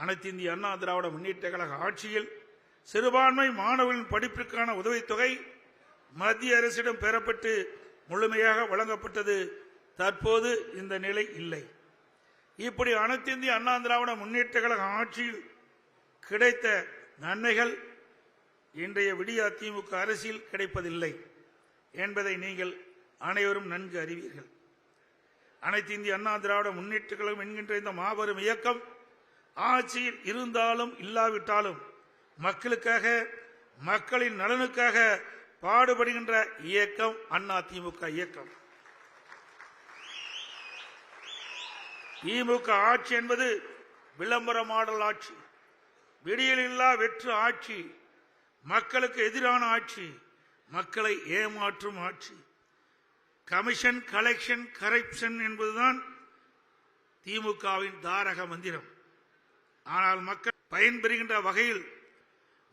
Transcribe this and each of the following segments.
அனைத்து இந்திய அண்ணா திராவிட முன்னேற்ற கழக ஆட்சியில் சிறுபான்மை மாணவர்களின் படிப்பிற்கான உதவித்தொகை மத்திய அரசிடம் பெறப்பட்டு முழுமையாக வழங்கப்பட்டது. தற்போது இந்த நிலை இல்லை. இப்படி அனைத்து இந்திய அண்ணா திராவிட முன்னேற்ற கழக ஆட்சியில் கிடைத்த நன்மைகள் இன்றைய விடிய திமுக அரசில் கிடைப்பதில்லை என்பதை நீங்கள் அனைவரும் நன்கு அறிவீர்கள். அனைத்து இந்திய அண்ணா திராவிட முன்னேற்ற கழகம் என்கின்ற இந்த மாபெரும் இயக்கம் ஆட்சியில் இருந்தாலும் இல்லாவிட்டாலும் மக்களுக்காக, மக்களின் நலனுக்காக பாடுபடுகின்ற இயக்கம் அண்ணா திமுக இயக்கம். திமுக ஆட்சி என்பது விளம்பர மாடல் ஆட்சி, விடியலில்லா வெற்று ஆட்சி, மக்களுக்கு எதிரான ஆட்சி, மக்களை ஏமாற்றும் ஆட்சி. கமிஷன், கலெக்ஷன், கரப்ஷன் என்பதுதான் திமுகவின் தாரக மந்திரம். ஆனால் மக்கள் பயன்பெறுகின்ற வகையில்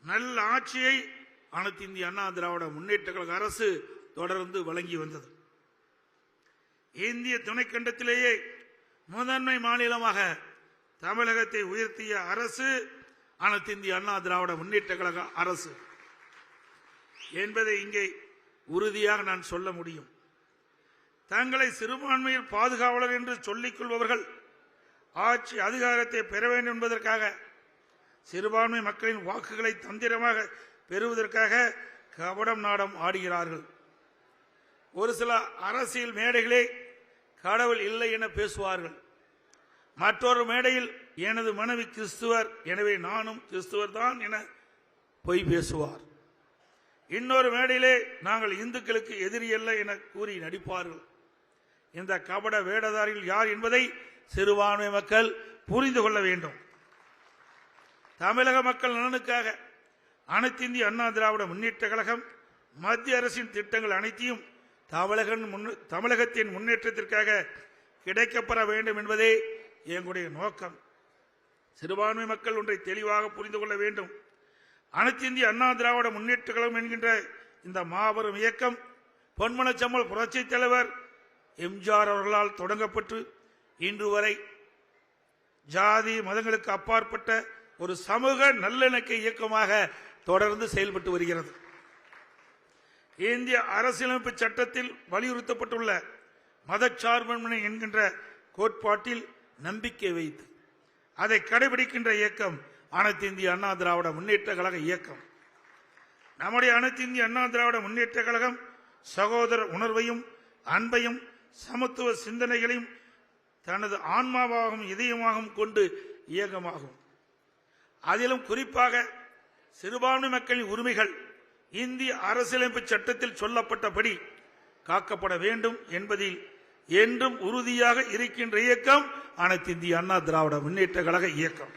நல்ல ஆட்சியை அனைத்து இந்திய அண்ணா திராவிட முன்னேற்ற கழக அரசு தொடர்ந்து வழங்கி வந்தது. இந்திய துணைக்கண்டத்திலேயே முதன்மை மாநிலமாக தமிழகத்தை உயர்த்திய அரசு அனைத்து இந்திய அண்ணா திராவிட முன்னேற்ற கழக அரசு என்பதை இங்கே உறுதியாக நான் சொல்ல முடியும். தங்களை சிறுபான்மையில் பாதுகாவலர் என்று சொல்லிக் கொள்பவர்கள் ஆட்சி அதிகாரத்தை பெற வேண்டும் என்பதற்காக, சிறுபான்மை மக்களின் வாக்குகளை தந்திரமாக பெறுவதற்காக கபடம் நாடம் ஆடுகிறார்கள். ஒரு சில அரசியல் மேடைகளே கடவுள் இல்லை என பேசுவார்கள். மற்றொரு மேடையில் எனது மனைவி கிறிஸ்துவர், எனவே நானும் கிறிஸ்துவர் தான் என பொய் பேசுவார். இன்னொரு மேடையிலே நாங்கள் இந்துக்களுக்கு எதிரி அல்ல என கூறி நடிப்பார்கள். இந்த கபட வேடதாரிகள் யார் என்பதை சிறுபான்மை மக்கள் புரிந்து கொள்ள வேண்டும். தமிழக மக்கள் நலனுக்காக அனைத்து இந்திய அண்ணா திராவிட முன்னேற்ற கழகம் மத்திய அரசின் திட்டங்கள் அனைத்தையும் தமிழகத்தின் முன்னேற்றத்திற்காக கிடைக்கப்பெற வேண்டும் என்பதே எங்களுடைய நோக்கம். சிறுபான்மை மக்கள் ஒன்றை தெளிவாக புரிந்து கொள்ள வேண்டும். அனைத்து இந்திய அண்ணா திராவிட முன்னேற்ற கழகம் என்கின்ற இந்த மாபெரும் இயக்கம் பொன்மனச்செம்மல் புரட்சி தலைவர் எம்ஜிஆர் அவர்களால் தொடங்கப்பட்டு இன்று வரை ஜாதி மதங்களுக்கு அப்பாற்பட்ட ஒரு சமூக நல்லிணக்க இயக்கமாக தொடர்ந்து செயல்பட்டு வருகிறது. இந்திய அரசியலமைப்பு சட்டத்தில் வலியுறுத்தப்பட்டுள்ள மதச்சார்பின்மை என்கின்ற கோட்பாட்டில் நம்பிக்கை வைத்து அதை கடைபிடிக்கின்ற இயக்கம் அனைத்து இந்திய அண்ணா திராவிட முன்னேற்ற கழக இயக்கம். நம்முடைய அனைத்து இந்திய அண்ணா திராவிட முன்னேற்ற கழகம் சகோதர உணர்வையும் அன்பையும் சமத்துவ சிந்தனைகளையும் தனது ஆன்மாவாகவும் இதயமாகவும் கொண்டு இயக்கமாகும். அதிலும் குறிப்பாக சிறுபான்மை மக்களின் உரிமைகள் இந்திய அரசியலமைப்பு சட்டத்தில் சொல்லப்பட்டபடி காக்கப்பட வேண்டும் என்பதில் என்றும் உறுதியாக இருக்கின்ற இயக்கம் அனைத்து இந்திய அண்ணா திராவிட முன்னேற்ற கழக இயக்கம்.